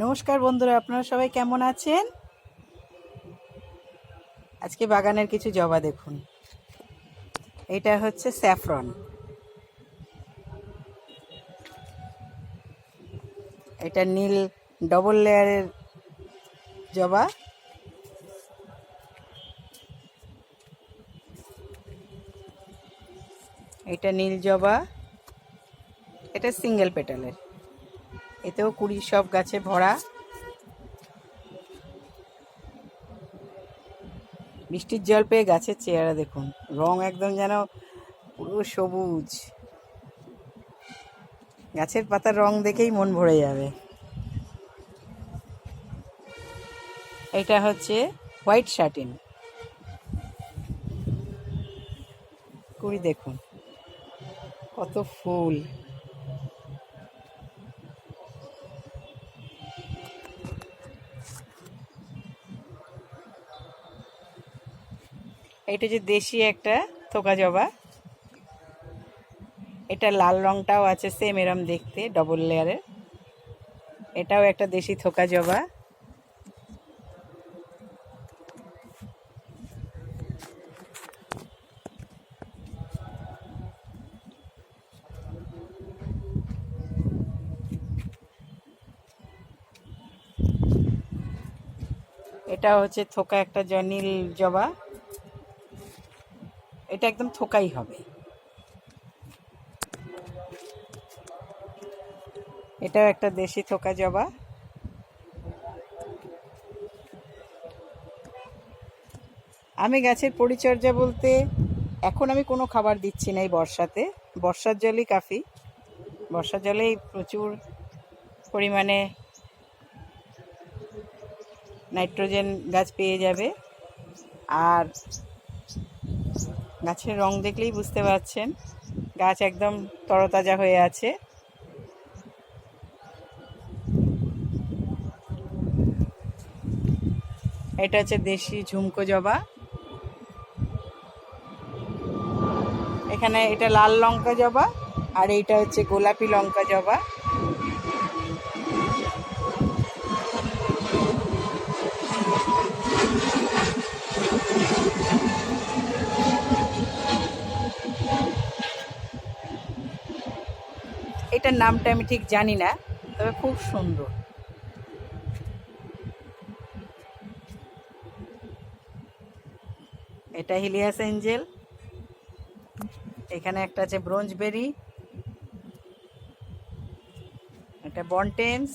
নমস্কার বন্ধুরা, আপনারা সবাই কেমন আছেন? আজকে বাগানের কিছু জবা দেখুন। এটা হচ্ছে স্যাফরন, এটা নীল ডবল লেয়ারের জবা। এটা নীল জবা, এটা সিঙ্গেল পেটালের। এতেও কুড়ি সব গাছে ভরা। বৃষ্টির জল পেয়ে গাছের চেহারা দেখুন, রং একদম যেন পুরো সবুজ। গাছের পাতার রং দেখেই মন ভরে যাবে। এটা হচ্ছে হোয়াইট শাটিন, কুড়ি দেখুন কত ফুল। এটা যে দেশি একটা থোকা জবা, এটা লাল রংটাও আছে সেম এরম দেখতে, ডবল লেয়ারের। এটাও একটা দেশি থোকা জবা। এটা হচ্ছে থোকা একটা নীল জবা, এটা একদম থোকাই হবে। এটাও একটা দেশি থোকা জবা। আমি গাছের পরিচর্যা বলতে এখন আমি কোনো খাবার দিচ্ছি না এই বর্ষাতে। বর্ষার জলই কাফি, বর্ষার জলেই প্রচুর পরিমাণে নাইট্রোজেন গাছ পেয়ে যাবে। আর গাছের রং দেখলেই বুঝতে পারছেন গাছ একদম তরতাজা হয়ে আছে। এটা হচ্ছে দেশি ঝুমকো জবা। এখানে এটা লাল লঙ্কা জবা, আর এইটা হচ্ছে গোলাপি লঙ্কা জবা। এটার নামটা আমি ঠিক জানি না, তবে খুব সুন্দর। এটা হিলিয়াস এঞ্জেল। এখানে একটা আছে ব্রোঞ্জ বেরি, এটা বনটেন্স।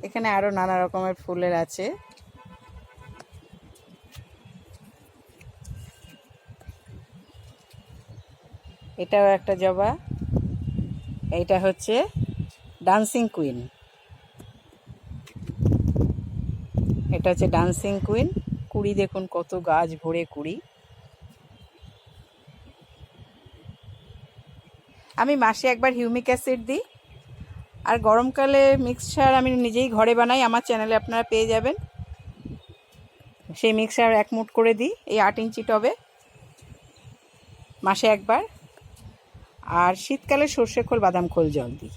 এখানে আরো নানা রকমের ফুলের আছে। এটাও একটা জবা। এইটা হচ্ছে ডান্সিং কুইন। এটা হচ্ছে ডান্সিং কুইন, কুড়ি দেখুন কত গাছ ভরে কুড়ি। আমি মাসে একবার হিউমিক অ্যাসিড দিই, আর গরমকালে মিক্সচার আমি নিজেই ঘরে বানাই, আমার চ্যানেলে আপনারা পেয়ে যাবেন। সেই মিক্সচার 1 মুঠ করে দিই এই 8 ইঞ্চি টবে, মাসে একবার। আর শীতকালে সর্ষে খোল বাদাম খোল জল দিই,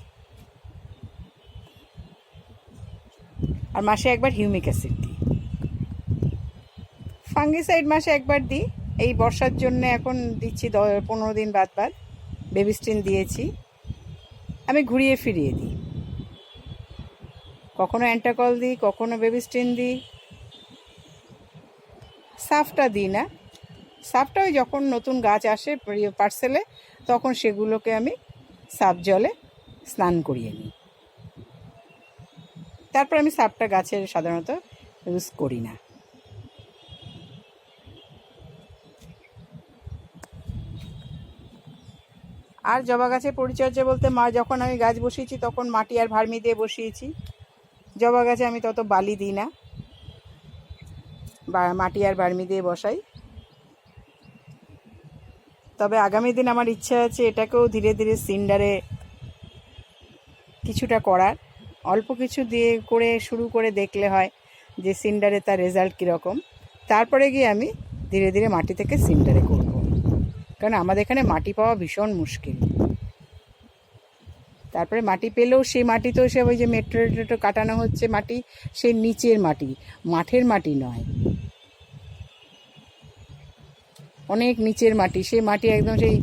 আর মাসে একবার হিউমিক অ্যাসিড দিই। ফাঙ্গিসাইড মাসে একবার দিই, এই বর্ষার জন্য এখন দিচ্ছি 15 দিন বাদ বাদ। বেবিস্টিন দিয়েছি, আমি ঘুরিয়ে ফিরিয়ে দিই, কখনো অ্যান্টাকল দিই, কখনো বেবিস্টিন দিই। সাফটা দিই না, সাফটা ওই যখন নতুন গাছ আসে পার্সেলে তখন সেগুলোকে আমি সাফ জলে স্নান করিয়ে নিই। তারপর আমি সাফটা গাছের সাধারণত ইউজ করি না। আর জবা গাছের পরিচর্যা বলতে যখন আমি গাছ বসিয়েছি তখন মাটি আর ভার্মি দিয়ে বসিয়েছি। জবা গাছে আমি তত বালি দিই না, বা মাটি আর ভার্মি দিয়ে বসাই। তবে আগামী দিন আমার ইচ্ছা আছে এটাকেও ধীরে ধীরে সিন্ডারে কিছুটা করার। অল্প কিছু দিয়ে করে শুরু করে দেখলে হয় যে সিন্ডারে তার রেজাল্ট কীরকম, তারপরে গিয়ে আমি ধীরে ধীরে মাটি থেকে সিন্ডারে করব, কারণ আমাদের এখানে মাটি পাওয়া ভীষণ মুশকিল। তারপরে মাটি পেলেও সেই মাটি তো সে ওই যে মেট্রো টেট্রো কাটানো হচ্ছে মাটি, সেই নিচের মাটি, মাঠের মাটি নয়, অনেক নিচের মাটি। সেই মাটি একদম সেই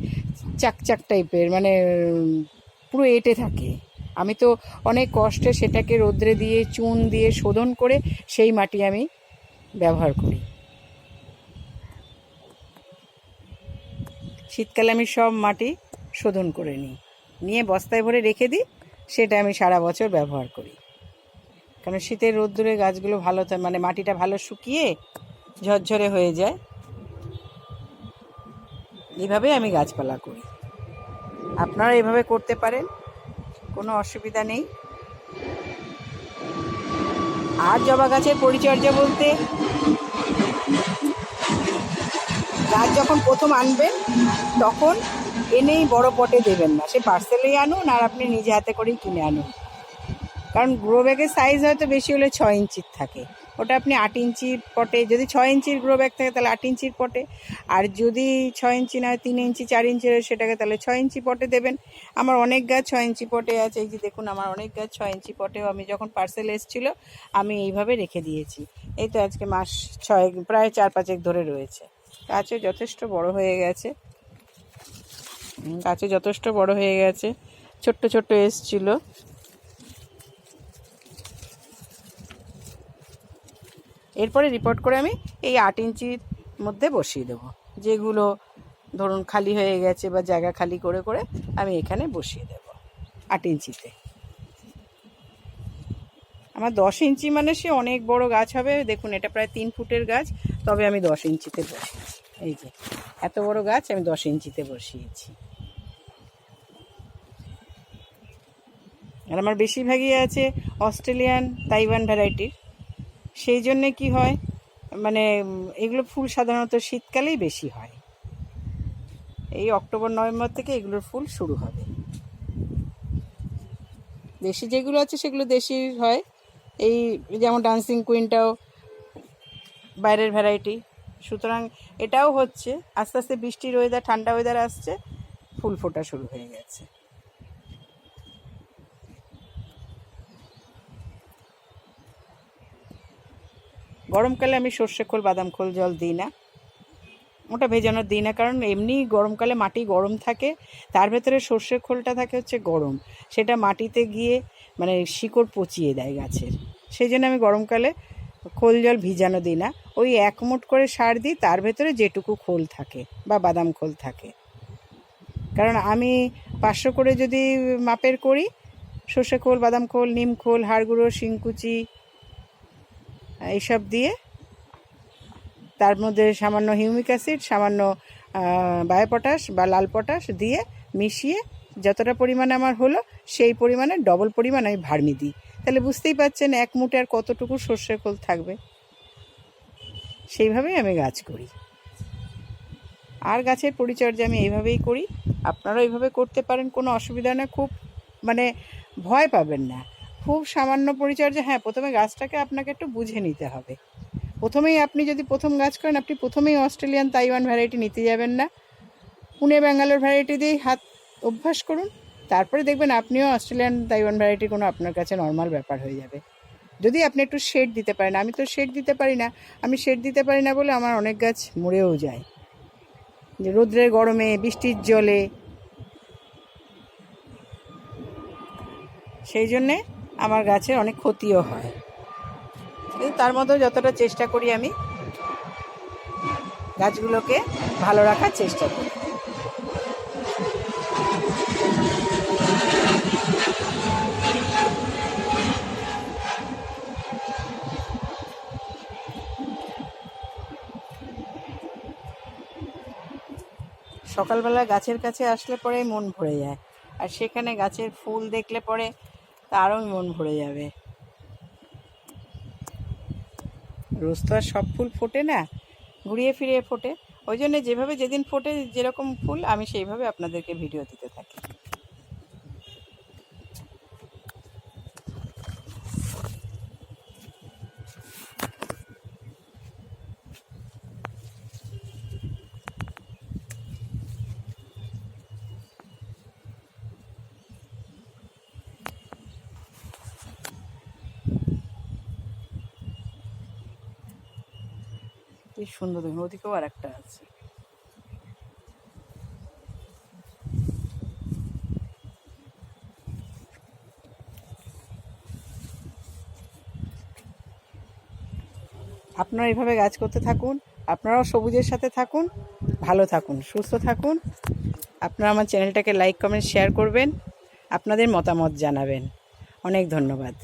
চাকচাক টাইপের, মানে পুরো এঁটে থাকে। আমি তো অনেক কষ্টে সেটাকে রোদ্রে দিয়ে চুন দিয়ে শোধন করে সেই মাটি আমি ব্যবহার করি। শীতকালে আমি সব মাটি শোধন করে নিই, নিয়ে বস্তায় ভরে রেখে দিই, সেটা আমি সারা বছর ব্যবহার করি। কারণ শীতের রোদ্দুরে গাছগুলো ভালো, মানে মাটিটা ভালো শুকিয়ে ঝরঝরে হয়ে যায়। এইভাবে আমি গাছপালা করি, আপনারা এইভাবে করতে পারেন, কোনো অসুবিধা নেই। আর জবা গাছের পরিচর্যা বলতে, গাছ যখন প্রথম আনবেন তখন এনেই বড় পটে দেবেন না, সে পার্সেলেই আনুন আর আপনি নিজে হাতে করেই কিনে আনুন। কারণ গ্রো ব্যাগের সাইজ হয়তো বেশি হলে 6 ইঞ্চির থাকে, ওটা আপনি 8 ইঞ্চির পটে, যদি 6 ইঞ্চির গ্রো ব্যাগ থাকে তাহলে 8 ইঞ্চির পটে, আর যদি 6 ইঞ্চি নয় 3 ইঞ্চি 4 ইঞ্চির সেটাকে তাহলে 6 ইঞ্চি পটে দেবেন। আমার অনেক গাছ 6 ইঞ্চি পটে আছে, এই যে দেখুন আমার অনেক গাছ 6 ইঞ্চি পটেও আমি যখন পার্সেল এসেছিল আমি এইভাবে রেখে দিয়েছি। এই তো আজকে মাস 6, প্রায় 4-5 ধরে রয়েছে। গাছও যথেষ্ট বড় হয়ে গেছে, গাছও যথেষ্ট বড় হয়ে গেছে, ছোট্ট ছোট্ট এসছিল। এরপরে রিপোর্ট করে আমি এই 8 ইঞ্চির মধ্যে বসিয়ে দেবো, যেগুলো ধরুন খালি হয়ে গেছে বা জায়গা খালি করে করে আমি এখানে বসিয়ে দেব 8 ইঞ্চিতে। আমার 10 ইঞ্চি মানে সে অনেক বড় গাছ হবে। দেখুন এটা প্রায় 3 ফুটের গাছ, তবে আমি 10 ইঞ্চিতে বসিয়েছি। এই যে এত বড় গাছ আমি 10 ইঞ্চিতে বসিয়েছি। আর আমার বেশিরভাগই আছে অস্ট্রেলিয়ান তাইওয়ান ভ্যারাইটির। সেই জন্যে কি হয়, মানে এগুলো ফুল সাধারণত শীতকালেই বেশি হয়, এই অক্টোবর-নভেম্বর থেকে এগুলোর ফুল শুরু হবে। দেশি যেগুলো আছে সেগুলো দেশির হয়, এই যেমন ডান্সিং কুইনটাও বাইরের ভ্যারাইটি। সুতরাং এটাও হচ্ছে আস্তে আস্তে বৃষ্টির ওয়েদার, ঠান্ডা ওয়েদার আসছে, ফুল ফোটা শুরু হয়ে গেছে। গরমকালে আমি সর্ষে খোল বাদাম খোল জল দিই না, ওটা ভেজানোর দিই না, কারণ এমনি গরমকালে মাটি গরম থাকে, তার ভেতরে সর্ষের খোলটা থাকে হচ্ছে গরম, সেটা মাটিতে গিয়ে মানে শিকড় পচিয়ে দেয় গাছের। সেই জন্য আমি গরমকালে খোল জল ভিজানো দিই না, ওই 1 মুঠ করে সার দিই, তার ভেতরে যেটুকু খোল থাকে বা বাদাম খোল থাকে। কারণ আমি 500 করে যদি মাপের করি, সর্ষে খোল বাদাম খোল নিম খোল হাড় গুঁড়ো শিংকুচি এইসব দিয়ে, তার মধ্যে সামান্য হিউমিক অ্যাসিড, সামান্য বায়োপটাশ বা লাল পটাশ দিয়ে মিশিয়ে যতটা পরিমাণে আমার হলো সেই পরিমাণে ডবল পরিমাণ আমি ভার্মি দিই। তাহলে বুঝতেই পারছেন 1 মুঠে আর কতটুকু সর্ষের খোল থাকবে। সেইভাবেই আমি গাছ করি, আর গাছের পরিচর্যা আমি এইভাবেই করি। আপনারাও এইভাবে করতে পারেন, কোনো অসুবিধা না, খুব মানে ভয় পাবেন না, খুব সামান্য পরিচর্যা। হ্যাঁ, প্রথমে গাছটাকে আপনাকে একটু বুঝে নিতে হবে। প্রথমেই আপনি যদি প্রথম গাছ করেন, আপনি প্রথমেই অস্ট্রেলিয়ান তাইওয়ান ভ্যারাইটি নিতে যাবেন না, পুনে ব্যাঙ্গালোর ভ্যারাইটি দিয়েই হাত অভ্যাস করুন। তারপরে দেখবেন আপনিও অস্ট্রেলিয়ান তাইওয়ান ভ্যারাইটি কোনো আপনার কাছে নর্মাল ব্যাপার হয়ে যাবে। যদি আপনি একটু শেড দিতে পারেন, আমি তো শেড দিতে পারি না, আমি শেড দিতে পারি না বলে আমার অনেক গাছ মরেও যায়, যে রোদ্রের গরমে বৃষ্টির জলে। সেই জন্যে আমার গাছের অনেক ক্ষতিও হয়, কিন্তু তার মধ্যে যতটা চেষ্টা করি আমি গাছগুলোকে ভালো রাখার চেষ্টা করি। সকালবেলা গাছের কাছে আসলে পরে মন ভরে যায়, আর সেখানে গাছের ফুল দেখলে পরে তারও মন ভরে যাবে। রোজ তো আর সব ফুল ফোটে না, ঘুরিয়ে ফিরিয়ে ফোটে, ওই জন্য যেভাবে যেদিন ফোটে যেরকম ফুল আমি সেইভাবে আপনাদেরকে ভিডিও দিতে থাকি। কি সুন্দর, দেখুন ওদিকেও আর একটা আছে। আপনারা এইভাবে গাছ করতে থাকুন, আপনারাও সবুজের সাথে থাকুন, ভালো থাকুন, সুস্থ থাকুন। আপনারা আমার চ্যানেলটাকে লাইক কমেন্ট শেয়ার করবেন, আপনাদের মতামত জানাবেন। অনেক ধন্যবাদ।